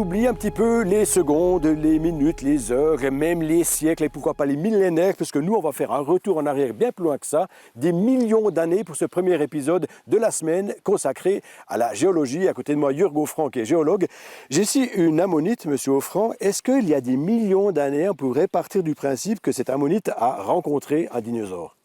Oublie un petit peu les secondes, les minutes, les heures et même les siècles et pourquoi pas les millénaires, parce que nous, on va faire un retour en arrière bien plus loin que ça, des millions d'années pour ce premier épisode de la semaine consacré à la géologie. À côté de moi, Jürg Offran, qui est géologue. J'ai ici une ammonite, monsieur Offran. Est-ce qu'il y a des millions d'années, on pourrait partir du principe que cette ammonite a rencontré un dinosaure?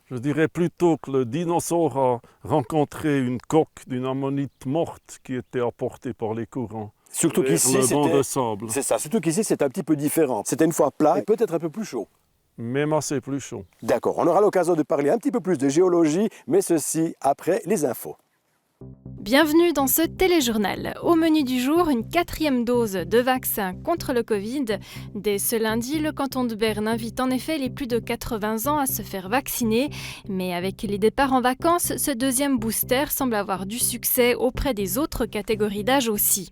Je dirais plutôt que le dinosaure a rencontré une coque d'une ammonite morte qui était apportée par les courants. Surtout qu'ici, c'est ça. Surtout qu'ici, c'est un petit peu différent. C'était une fois plat et peut-être un peu plus chaud. Même assez plus chaud. D'accord, on aura l'occasion de parler un petit peu plus de géologie, mais ceci après les infos. Bienvenue dans ce téléjournal. Au menu du jour, une 4e dose de vaccin contre le Covid. Dès ce lundi, le canton de Berne invite en effet les plus de 80 ans à se faire vacciner. Mais avec les départs en vacances, ce deuxième booster semble avoir du succès auprès des autres catégories d'âge aussi.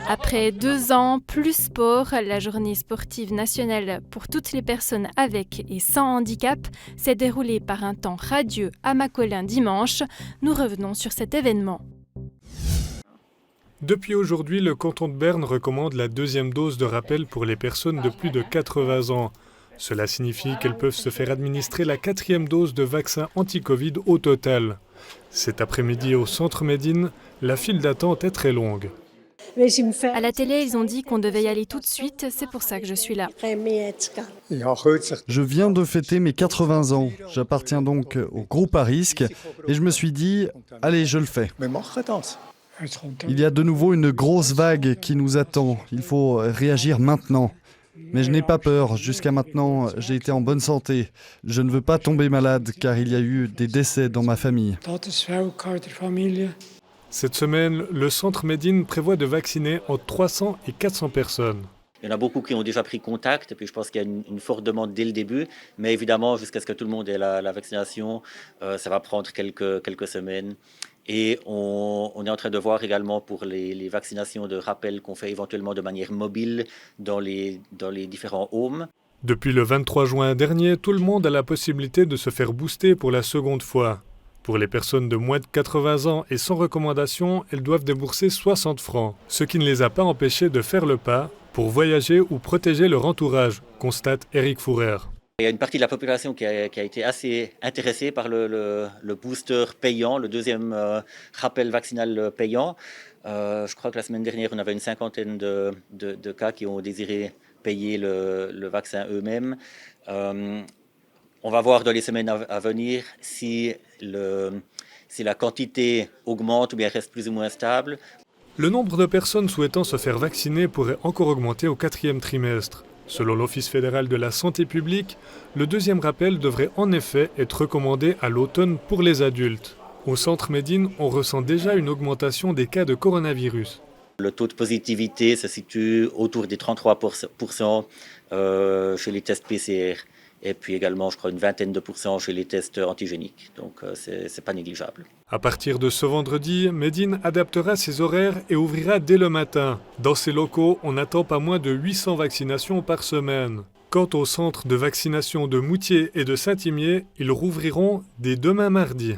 Après 2 ans, plus sport, la journée sportive nationale pour toutes les personnes avec et sans handicap s'est déroulée par un temps radieux à Macolin dimanche. Nous revenons sur cet événement. Depuis aujourd'hui, le canton de Berne recommande la 2e dose de rappel pour les personnes de plus de 80 ans. Cela signifie qu'elles peuvent se faire administrer la 4e dose de vaccin anti-Covid au total. Cet après-midi au Centre Médine, la file d'attente est très longue. À la télé, ils ont dit qu'on devait y aller tout de suite, c'est pour ça que je suis là. Je viens de fêter mes 80 ans. J'appartiens donc au groupe à risque et je me suis dit, allez, je le fais. Il y a de nouveau une grosse vague qui nous attend. Il faut réagir maintenant. Mais je n'ai pas peur. Jusqu'à maintenant, j'ai été en bonne santé. Je ne veux pas tomber malade car il y a eu des décès dans ma famille. Cette semaine, le Centre Médine prévoit de vacciner entre 300 et 400 personnes. Il y en a beaucoup qui ont déjà pris contact, et puis je pense qu'il y a une forte demande dès le début. Mais évidemment, jusqu'à ce que tout le monde ait la vaccination, ça va prendre quelques semaines. Et on est en train de voir également pour les vaccinations de rappel qu'on fait éventuellement de manière mobile dans les différents homes. Depuis le 23 juin dernier, tout le monde a la possibilité de se faire booster pour la seconde fois. Pour les personnes de moins de 80 ans et sans recommandation, elles doivent débourser 60 francs, ce qui ne les a pas empêchés de faire le pas pour voyager ou protéger leur entourage, constate Eric Fourer. Il y a une partie de la population qui a été assez intéressée par le booster payant, le 2e rappel vaccinal payant. Je crois que la semaine dernière, on avait une 50aine de cas qui ont désiré payer le vaccin eux-mêmes. On va voir dans les semaines à venir si la quantité augmente ou bien reste plus ou moins stable. Le nombre de personnes souhaitant se faire vacciner pourrait encore augmenter au 4e trimestre. Selon l'Office fédéral de la santé publique, le 2e rappel devrait en effet être recommandé à l'automne pour les adultes. Au Centre Médine, on ressent déjà une augmentation des cas de coronavirus. Le taux de positivité se situe autour des 33% chez les tests PCR. Et puis également, je crois, une vingtaine de % chez les tests antigéniques. Donc, c'est pas négligeable. À partir de ce vendredi, Médine adaptera ses horaires et ouvrira dès le matin. Dans ses locaux, on n'attend pas moins de 800 vaccinations par semaine. Quant aux centres de vaccination de Moutier et de Saint-Imier, ils rouvriront dès demain mardi.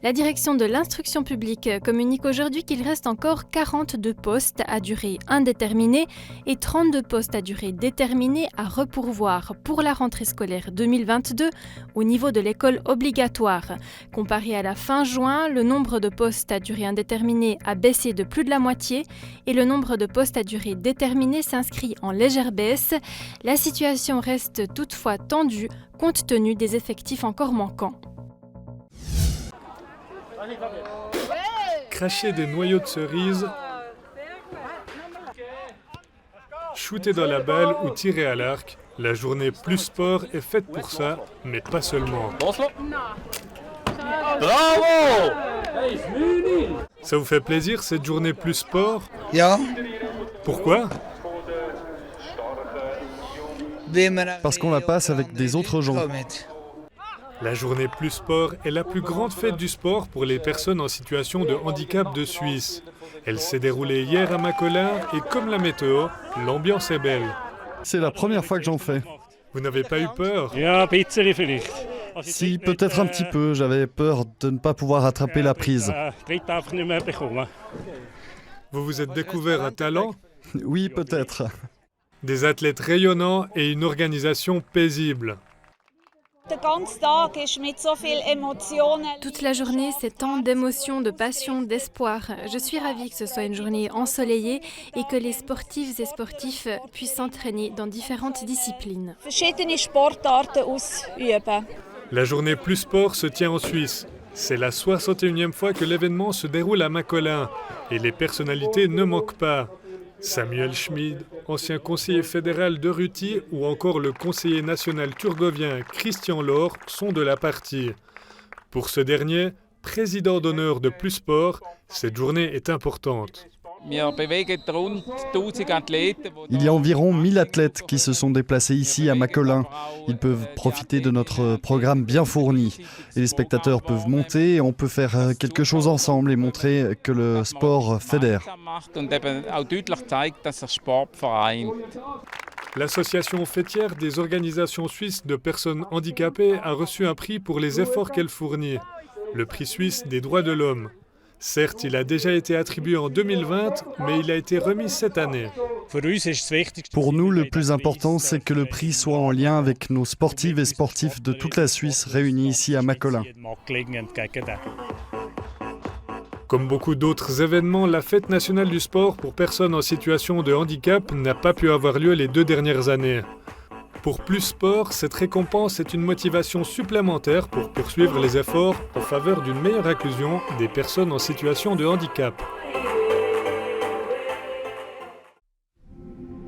La direction de l'instruction publique communique aujourd'hui qu'il reste encore 42 postes à durée indéterminée et 32 postes à durée déterminée à repourvoir pour la rentrée scolaire 2022 au niveau de l'école obligatoire. Comparé à la fin juin, le nombre de postes à durée indéterminée a baissé de plus de la moitié et le nombre de postes à durée déterminée s'inscrit en légère baisse. La situation reste toutefois tendue compte tenu des effectifs encore manquants. Cracher des noyaux de cerises, shooter dans la balle ou tirer à l'arc, la journée plus sport est faite pour ça, mais pas seulement. Bravo! Ça vous fait plaisir cette journée plus sport? Ja. Pourquoi? Parce qu'on la passe avec des autres gens. La journée plus sport est la plus grande fête du sport pour les personnes en situation de handicap de Suisse. Elle s'est déroulée hier à Macolin et comme la météo, l'ambiance est belle. C'est la première fois que j'en fais. Vous n'avez pas eu peur? Ja, ein bisschen vielleicht. Si, peut-être un petit peu. J'avais peur de ne pas pouvoir attraper la prise. Vous vous êtes découvert un talent, Oui, peut-être. des athlètes rayonnants et une organisation paisible. Toute la journée, c'est tant d'émotions, de passion, d'espoir. Je suis ravie que ce soit une journée ensoleillée et que les sportives et sportifs puissent s'entraîner dans différentes disciplines. La journée Plus Sport se tient en Suisse. C'est la 61e fois que l'événement se déroule à Macolin. Et les personnalités ne manquent pas. Samuel Schmid, ancien conseiller fédéral de Ruti, ou encore le conseiller national turgovien Christian Laure sont de la partie. Pour ce dernier, président d'honneur de Plus Sport, cette journée est importante. Il y a environ 1000 athlètes qui se sont déplacés ici à Macolin. Ils peuvent profiter de notre programme bien fourni. Et les spectateurs peuvent monter et on peut faire quelque chose ensemble et montrer que le sport fédère. L'association fêtière des organisations suisses de personnes handicapées a reçu un prix pour les efforts qu'elle fournit, le prix suisse des droits de l'homme. Certes, il a déjà été attribué en 2020, mais il a été remis cette année. Pour nous, le plus important, c'est que le prix soit en lien avec nos sportives et sportifs de toute la Suisse réunis ici à Macolin. Comme beaucoup d'autres événements, la Fête nationale du sport pour personnes en situation de handicap n'a pas pu avoir lieu les 2 dernières années. Pour Plus Sport, cette récompense est une motivation supplémentaire pour poursuivre les efforts en faveur d'une meilleure inclusion des personnes en situation de handicap.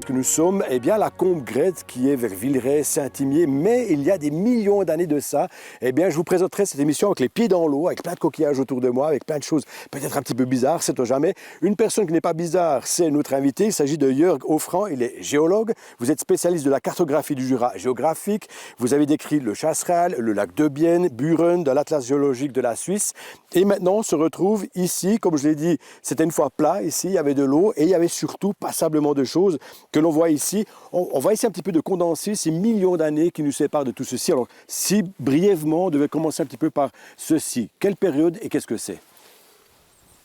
Que nous sommes, eh bien, la Combe Grette qui est vers Villeray, Saint-Imier, mais il y a des millions d'années de ça, eh bien, je vous présenterai cette émission avec les pieds dans l'eau, avec plein de coquillages autour de moi, avec plein de choses peut-être un petit peu bizarres, sait-on jamais. Une personne qui n'est pas bizarre, c'est notre invité, il s'agit de Jörg Offrand, il est géologue, vous êtes spécialiste de la cartographie du Jura géographique, vous avez décrit le Chasseral, le lac de Bienne, Buren, dans l'Atlas géologique de la Suisse, et maintenant on se retrouve ici, comme je l'ai dit, c'était une fois plat, ici il y avait de l'eau, et il y avait surtout passablement de choses que l'on voit ici. On va essayer un petit peu de condenser ces millions d'années qui nous séparent de tout ceci. Alors, si brièvement, on devait commencer un petit peu par ceci. Quelle période et qu'est-ce que c'est?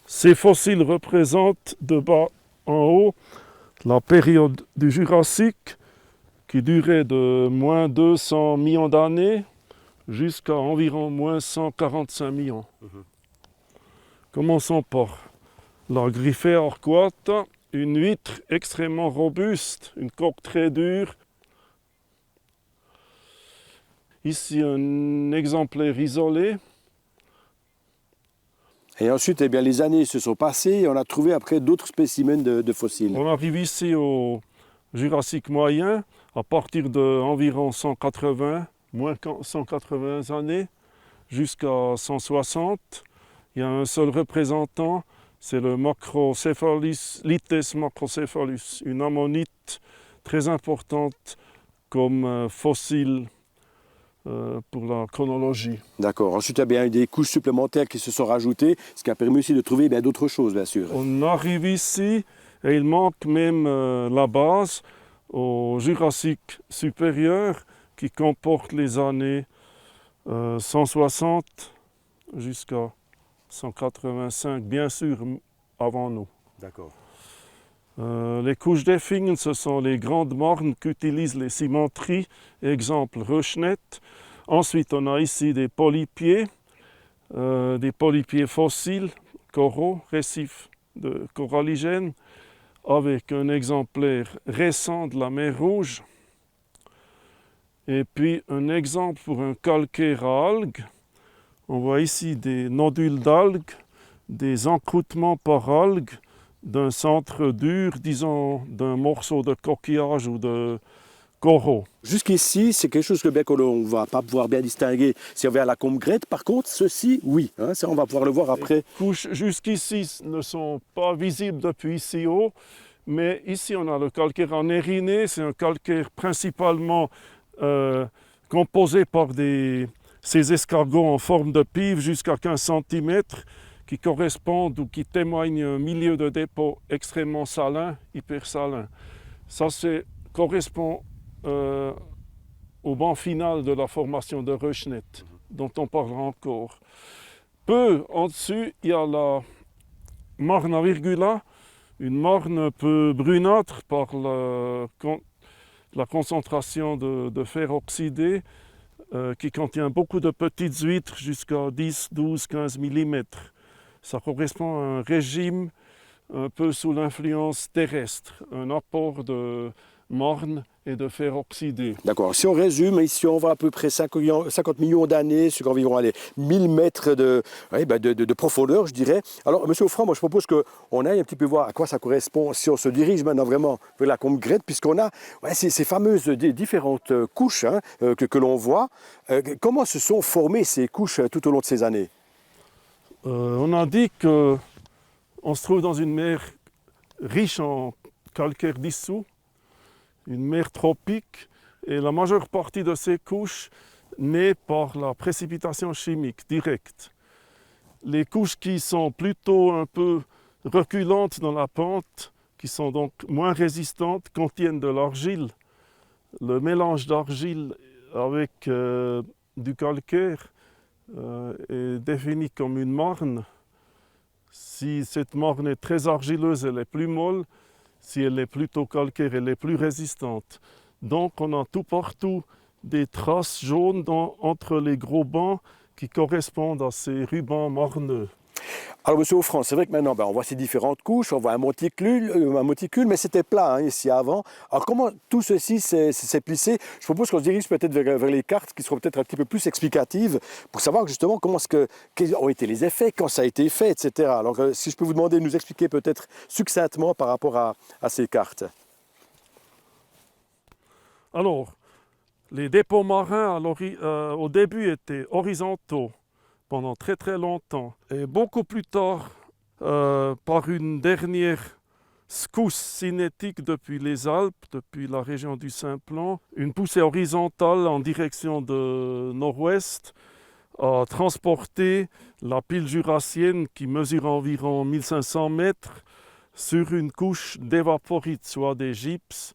Ces fossiles représentent de bas en haut la période du Jurassique qui durait de moins 200 millions d'années jusqu'à environ moins 145 millions. Commençons par la Griffée arquata, une huître extrêmement robuste, une coque très dure. Ici, un exemplaire isolé. Et ensuite, eh bien, les années se sont passées et on a trouvé après d'autres spécimens de fossiles. On arrive ici au Jurassique moyen, à partir d'environ 180, moins 180 années, jusqu'à 160. Il y a un seul représentant, c'est le Macrocephalus, Lites macrocephalus, une ammonite très importante comme fossile pour la chronologie. D'accord. Ensuite, il y a bien des couches supplémentaires qui se sont rajoutées, ce qui a permis aussi de trouver bien d'autres choses, bien sûr. On arrive ici et il manque même la base au Jurassique supérieur qui comporte les années 160 jusqu'à 185, bien sûr, avant nous. D'accord. Les couches d'Effingen, ce sont les grandes mornes qu'utilisent les cimenteries, exemple Röschnet. Ensuite, on a ici des polypiers fossiles, coraux, récifs de coralligènes, avec un exemplaire récent de la mer Rouge. Et puis un exemple pour un calcaire à algues. On voit ici des nodules d'algues, des encroûtements par algues d'un centre dur, disons d'un morceau de coquillage ou de coraux. Jusqu'ici, c'est quelque chose que bien qu'on ne va pas pouvoir bien distinguer si on va à la Combe Grette. Par contre, ceci, oui, hein, ça on va pouvoir le voir après. Les couches jusqu'ici ne sont pas visibles depuis ici haut, mais ici on a le calcaire en ériné, c'est un calcaire principalement composé par ces escargots en forme de pive jusqu'à 15 cm qui correspondent ou qui témoignent un milieu de dépôt extrêmement salin, hyper salin. Ça correspond au banc final de la formation de Röschnet. dont on parlera encore. Peu en dessus, il y a la Marne à Virgula, une marne un peu brunâtre par la concentration de fer oxydé qui contient beaucoup de petites huîtres jusqu'à 10, 12, 15 mm. Ça correspond à un régime un peu sous l'influence terrestre, un apport de marne et de fer oxydé. D'accord. Si on résume, ici on voit à peu près 50 millions d'années sur environ 1000 mètres de profondeur, je dirais. Alors, Monsieur Offrand, moi je propose qu'on aille un petit peu voir à quoi ça correspond si on se dirige maintenant vraiment vers la combe Grette, puisqu'on a ces fameuses différentes couches que l'on voit. Comment se sont formées ces couches tout au long de ces années? On a dit qu'on se trouve dans une mer riche en calcaire dissous, une mer tropique, et la majeure partie de ces couches naît par la précipitation chimique directe. Les couches qui sont plutôt un peu reculantes dans la pente, qui sont donc moins résistantes, contiennent de l'argile. Le mélange d'argile avec du calcaire est défini comme une marne. Si cette marne est très argileuse, elle est plus molle. Si elle est plutôt calcaire, elle est plus résistante. Donc on a tout partout des traces jaunes entre les gros bancs qui correspondent à ces rubans marneux. Alors, Monsieur Offrand, c'est vrai que maintenant, on voit ces différentes couches, on voit un monticule, mais c'était plat ici avant. Alors, comment tout ceci s'est plissé? Je propose qu'on se dirige peut-être vers les cartes qui seront peut-être un petit peu plus explicatives pour savoir justement quels ont été les effets, quand ça a été fait, etc. Alors, si je peux vous demander de nous expliquer peut-être succinctement par rapport à ces cartes. Alors, les dépôts marins au début étaient horizontaux pendant très très longtemps. Et beaucoup plus tard, par une dernière secousse cinétique depuis les Alpes, depuis la région du Simplon, une poussée horizontale en direction de nord-ouest a transporté la pile jurassienne qui mesure environ 1500 mètres sur une couche d'évaporite, soit du gypse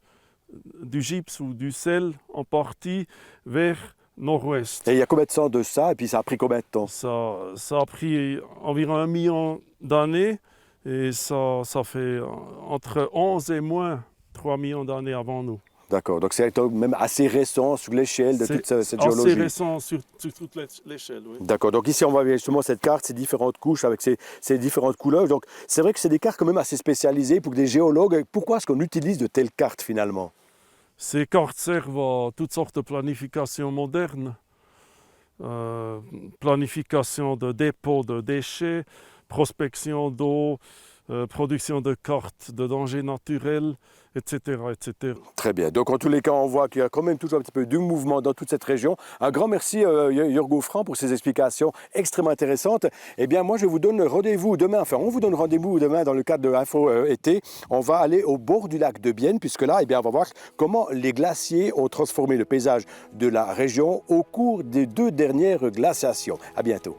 ou du sel en partie vers nord-ouest. Et il y a combien de temps de ça, et puis ça a pris combien de temps? Ça a pris environ 1 million d'années, et ça fait entre 11 et moins 3 millions d'années avant nous. D'accord, donc c'est même assez récent sur l'échelle de toute cette géologie. C'est assez récent sur toute l'échelle, oui. D'accord, donc ici on voit justement cette carte, ces différentes couches avec ces différentes couleurs. Donc c'est vrai que c'est des cartes quand même assez spécialisées pour des géologues. Pourquoi est-ce qu'on utilise de telles cartes finalement? Ces cartes servent à toutes sortes de planifications modernes. Planification de dépôts de déchets, prospection d'eau, production de cartes de dangers naturels, etc., etc. Très bien. Donc en tous les cas, on voit qu'il y a quand même toujours un petit peu de mouvement dans toute cette région. Un grand merci Jörg Offrand pour ces explications extrêmement intéressantes. Eh bien moi je vous donne rendez-vous demain, on vous donne rendez-vous demain dans le cadre de Info été. On va aller au bord du lac de Bienne puisque là, on va voir comment les glaciers ont transformé le paysage de la région au cours des 2 dernières glaciations. À bientôt.